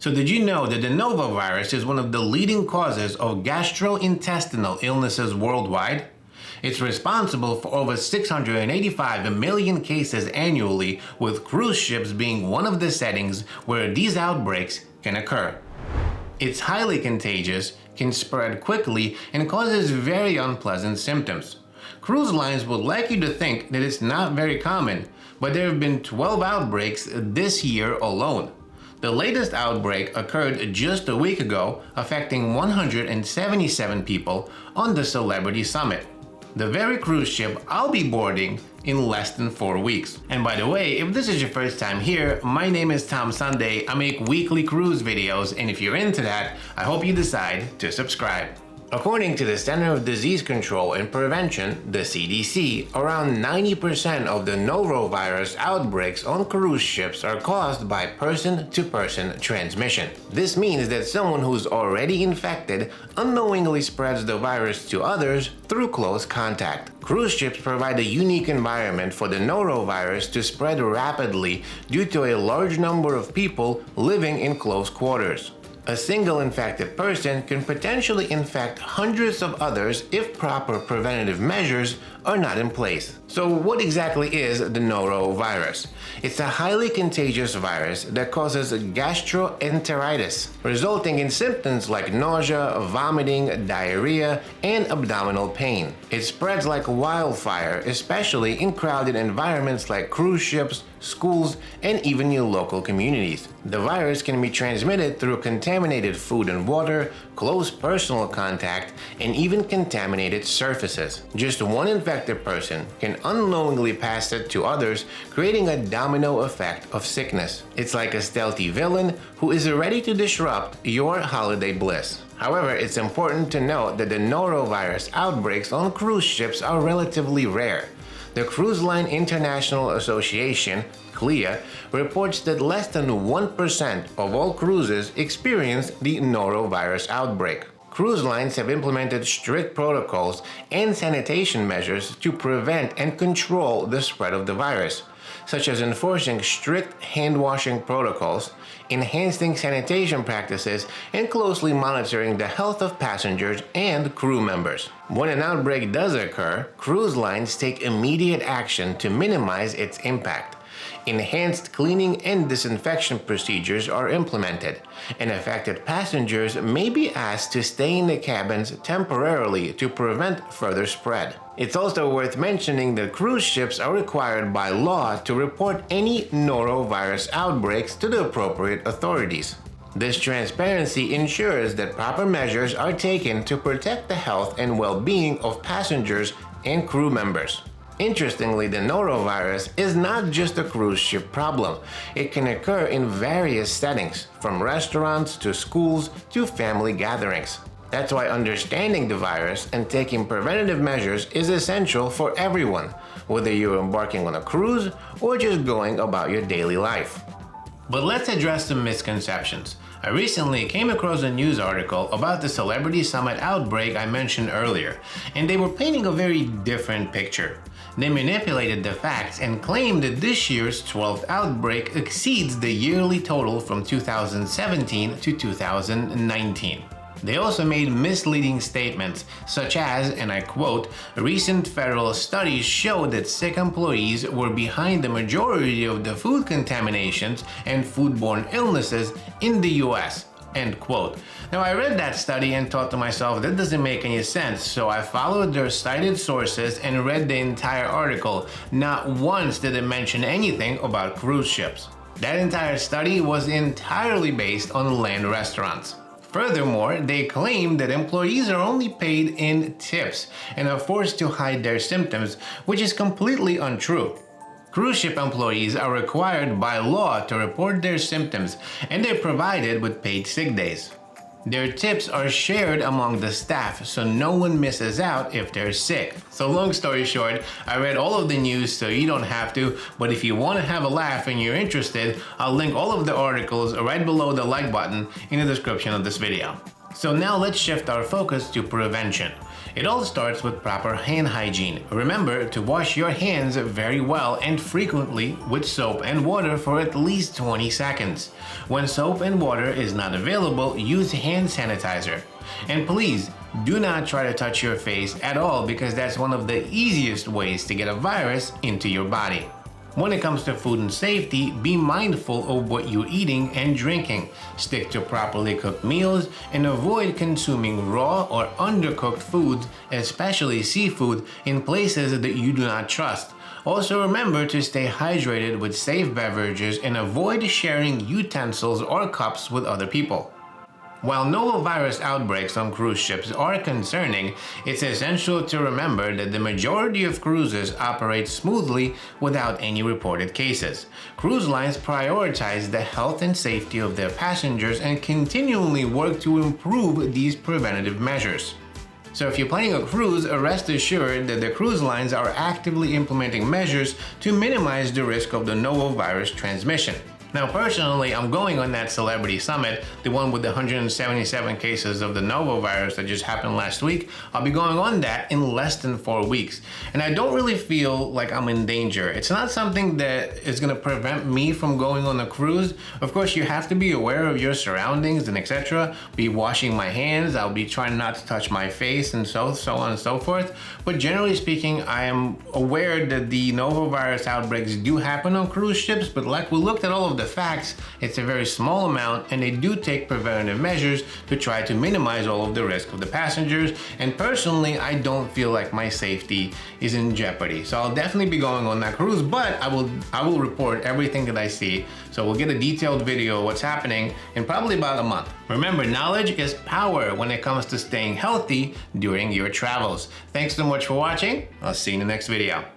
So did you know that the Norovirus is one of the leading causes of gastrointestinal illnesses worldwide? It's responsible for over 685 million cases annually, with cruise ships being one of the settings where these outbreaks can occur. It's highly contagious, can spread quickly, and causes very unpleasant symptoms. Cruise lines would like you to think that it's not very common, but there have been 12 outbreaks this year alone. The latest outbreak occurred just a week ago, affecting 177 people on the Celebrity Summit, the very cruise ship I'll be boarding in less than 4 weeks. And by the way, if this is your first time here, my name is Tom Sunday. I make weekly cruise videos, and if you're into that, I hope you decide to subscribe. According to the Center of Disease Control and Prevention, the CDC, around 90% of the norovirus outbreaks on cruise ships are caused by person-to-person transmission. This means that someone who's already infected unknowingly spreads the virus to others through close contact. Cruise ships provide a unique environment for the norovirus to spread rapidly due to a large number of people living in close quarters. A single infected person can potentially infect hundreds of others if proper preventative measures are not in place. So what exactly is the norovirus? It's a highly contagious virus that causes gastroenteritis, resulting in symptoms like nausea, vomiting, diarrhea, and abdominal pain. It spreads like wildfire, especially in crowded environments like cruise ships, schools, and even your local communities. The virus can be transmitted through contaminated food and water, close personal contact, and even contaminated surfaces. Just one infected person can unknowingly pass it to others, creating a domino effect of sickness. It's like a stealthy villain who is ready to disrupt your holiday bliss. However, it's important to note that the norovirus outbreaks on cruise ships are relatively rare. The Cruise Line International Association, CLIA, reports that less than 1% of all cruises experience the norovirus outbreak. Cruise lines have implemented strict protocols and sanitation measures to prevent and control the spread of the virus, such as enforcing strict hand-washing protocols, enhancing sanitation practices, and closely monitoring the health of passengers and crew members. When an outbreak does occur, cruise lines take immediate action to minimize its impact. Enhanced cleaning and disinfection procedures are implemented, and affected passengers may be asked to stay in the cabins temporarily to prevent further spread. It's also worth mentioning that cruise ships are required by law to report any norovirus outbreaks to the appropriate authorities. This transparency ensures that proper measures are taken to protect the health and well-being of passengers and crew members. Interestingly, the norovirus is not just a cruise ship problem. It can occur in various settings, from restaurants to schools to family gatherings. That's why understanding the virus and taking preventative measures is essential for everyone, whether you're embarking on a cruise or just going about your daily life. But let's address some misconceptions. I recently came across a news article about the Celebrity Summit outbreak I mentioned earlier, and they were painting a very different picture. They manipulated the facts and claimed that this year's 12th outbreak exceeds the yearly total from 2017 to 2019. They also made misleading statements, such as, and I quote, "Recent federal studies show that sick employees were behind the majority of the food contaminations and foodborne illnesses in the US." End quote. Now, I read that study and thought to myself, that doesn't make any sense, so I followed their cited sources and read the entire article. Not once did it mention anything about cruise ships. That entire study was entirely based on land restaurants. Furthermore, they claim that employees are only paid in tips and are forced to hide their symptoms, which is completely untrue. Cruise ship employees are required by law to report their symptoms, and they're provided with paid sick days. Their tips are shared among the staff, so no one misses out if they're sick. So long story short, I read all of the news so you don't have to, but if you want to have a laugh and you're interested, I'll link all of the articles right below the like button in the description of this video. So now let's shift our focus to prevention. It all starts with proper hand hygiene. Remember to wash your hands very well and frequently with soap and water for at least 20 seconds. When soap and water is not available, use hand sanitizer. And please, do not try to touch your face at all because that's one of the easiest ways to get a virus into your body. When it comes to food and safety, be mindful of what you're eating and drinking. Stick to properly cooked meals and avoid consuming raw or undercooked foods, especially seafood, in places that you do not trust. Also remember to stay hydrated with safe beverages and avoid sharing utensils or cups with other people. While Norovirus outbreaks on cruise ships are concerning, it's essential to remember that the majority of cruises operate smoothly without any reported cases. Cruise lines prioritize the health and safety of their passengers and continually work to improve these preventative measures. So if you're planning a cruise, rest assured that the cruise lines are actively implementing measures to minimize the risk of the Norovirus transmission. Now personally, I'm going on that celebrity summit, the one with the 177 cases of the Norovirus that just happened last week. I'll be going on that in less than 4 weeks. And I don't really feel like I'm in danger. It's not something that is gonna prevent me from going on a cruise. Of course, you have to be aware of your surroundings and etc. Be washing my hands, I'll be trying not to touch my face and so on and so forth. But generally speaking, I am aware that the Norovirus outbreaks do happen on cruise ships, but like we looked at all of the facts, it's a very small amount and they do take preventative measures to try to minimize all of the risk of the passengers. And personally, I don't feel like my safety is in jeopardy. So I'll definitely be going on that cruise, but I will report everything that I see. So we'll get a detailed video of what's happening in probably about a month. Remember, knowledge is power when it comes to staying healthy during your travels. Thanks so much for watching. I'll see you in the next video.